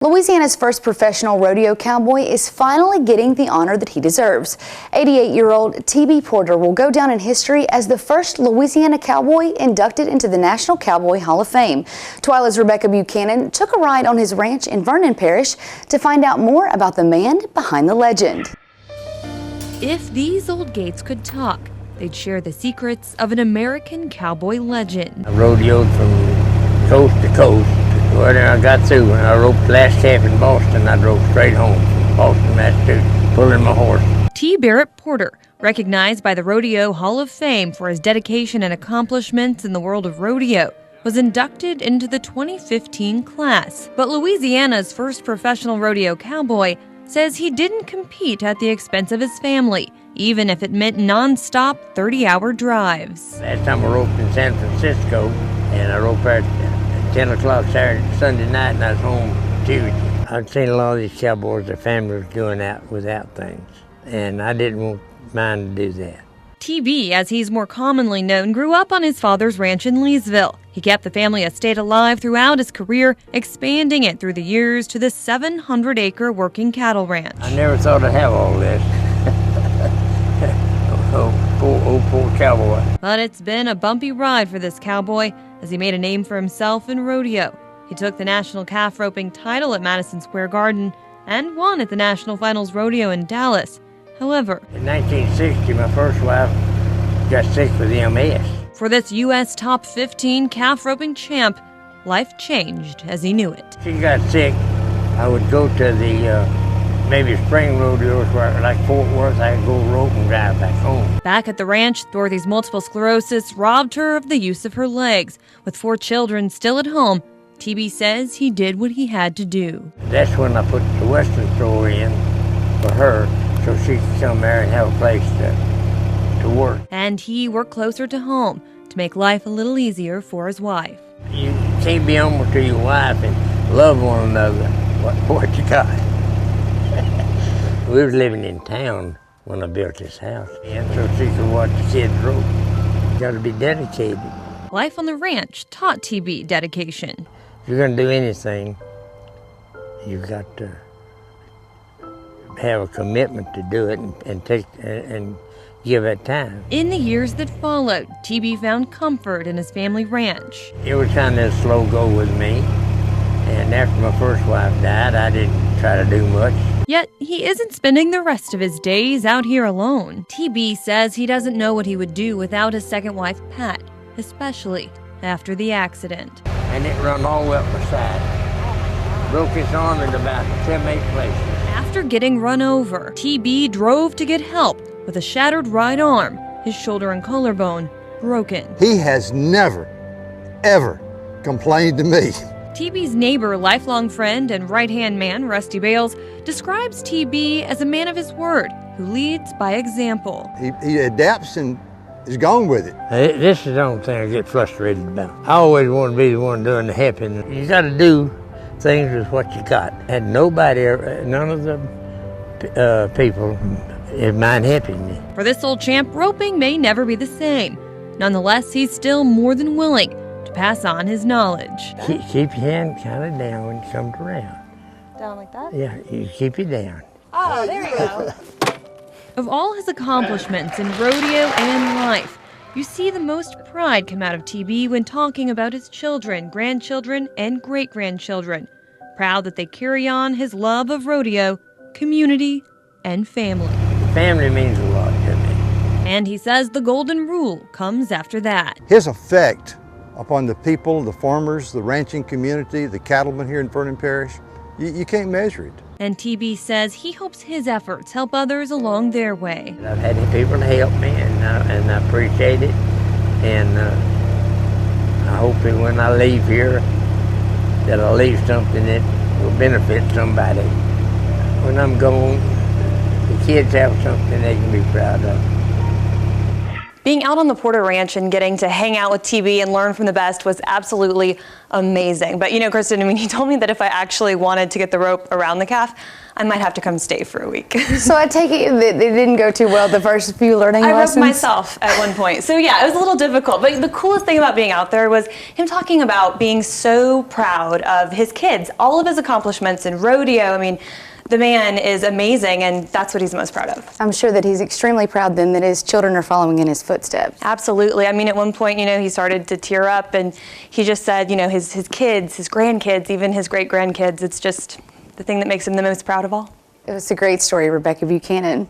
Louisiana's first professional rodeo cowboy is finally getting the honor that he deserves. 88-year-old TB Porter will go down in history as the first Louisiana cowboy inducted into the National Cowboy Hall of Fame. Twyla's Rebecca Buchanan took a ride on his ranch in Vernon Parish to find out more about the man behind the legend. If these old gates could talk, they'd share the secrets of an American cowboy legend. I rodeoed from coast to coast. Well, then I got through and I roped the last calf in Boston. I drove straight home from Boston, Massachusetts, pulling my horse. T. Barrett Porter, recognized by the Rodeo Hall of Fame for his dedication and accomplishments in the world of rodeo, was inducted into the 2015 class. But Louisiana's first professional rodeo cowboy says he didn't compete at the expense of his family, even if it meant non-stop 30-hour drives. Last time I roped in San Francisco, and I roped there at 10 o'clock Sunday night, and I was home Tuesday. I'd seen a lot of these cowboys, their families going out without things, and I didn't mind to do that. TB, as he's more commonly known, grew up on his father's ranch in Leesville. He kept the family estate alive throughout his career, expanding it through the years to the 700-acre working cattle ranch. I never thought I'd have all this. Poor cowboy. But it's been a bumpy ride for this cowboy as he made a name for himself in rodeo. He took the national calf roping title at Madison Square Garden and won at the National Finals Rodeo in Dallas. However, in 1960, my first wife got sick with MS. For this U.S. top 15 calf roping champ, life changed as he knew it. She got sick. I would go to the maybe spring rodeos where, like Fort Worth, I could go rope and drive back home. Back at the ranch, Dorothy's multiple sclerosis robbed her of the use of her legs. With 4 children still at home, TB says he did what he had to do. That's when I put the Western store in for her so she could come there and have a place to work. And he worked closer to home to make life a little easier for his wife. You can't be humble to your wife and love one another. What you got? We was living in town when I built this house, and so she could watch the kids rope. You got to be dedicated. Life on the ranch taught TB dedication. If you're going to do anything, you've got to have a commitment to do it and give it time. In the years that followed, TB found comfort in his family ranch. It was kind of a slow go with me, and after my first wife died, I didn't try to do much. Yet, he isn't spending the rest of his days out here alone. TB says he doesn't know what he would do without his second wife, Pat, especially after the accident. And it run all the way up my side. Broke his arm in about 7-8 places. After getting run over, TB drove to get help with a shattered right arm, his shoulder and collarbone broken. He has never, ever complained to me. TB's neighbor, lifelong friend, and right-hand man, Rusty Bales, describes TB as a man of his word who leads by example. He adapts and is gone with it. This is the only thing I get frustrated about. I always want to be the one doing the helping. You got to do things with what you got. And nobody, none of the people mind helping me. For this old champ, roping may never be the same. Nonetheless, he's still more than willing to pass on his knowledge. Keep your hand kind of down when you come around. Down like that? Yeah, you keep it down. Oh, there you go. Of all his accomplishments in rodeo and life, you see the most pride come out of TB when talking about his children, grandchildren, and great-grandchildren. Proud that they carry on his love of rodeo, community, and family. Family means a lot to me. And he says the golden rule comes after that. His effect upon the people, the farmers, the ranching community, the cattlemen here in Vernon Parish, you can't measure it. And TB says he hopes his efforts help others along their way. I've had people to help me, and I appreciate it. And I hope that when I leave here, that I'll leave something that will benefit somebody. When I'm gone, the kids have something they can be proud of. Being out on the Porter Ranch and getting to hang out with TB and learn from the best was absolutely amazing. But you know, Kristen, I mean, he told me that if I actually wanted to get the rope around the calf, I might have to come stay for a week. So I take it that it didn't go too well the first few learning lessons? I roped myself at one point. So yeah, it was a little difficult. But the coolest thing about being out there was him talking about being so proud of his kids, all of his accomplishments in rodeo. I mean, the man is amazing, and that's what he's most proud of. I'm sure that he's extremely proud then that his children are following in his footsteps. Absolutely. I mean, at one point, you know, he started to tear up, and he just said, you know, his kids, his grandkids, even his great-grandkids, it's just the thing that makes him the most proud of all. It was a great story, Rebecca Buchanan.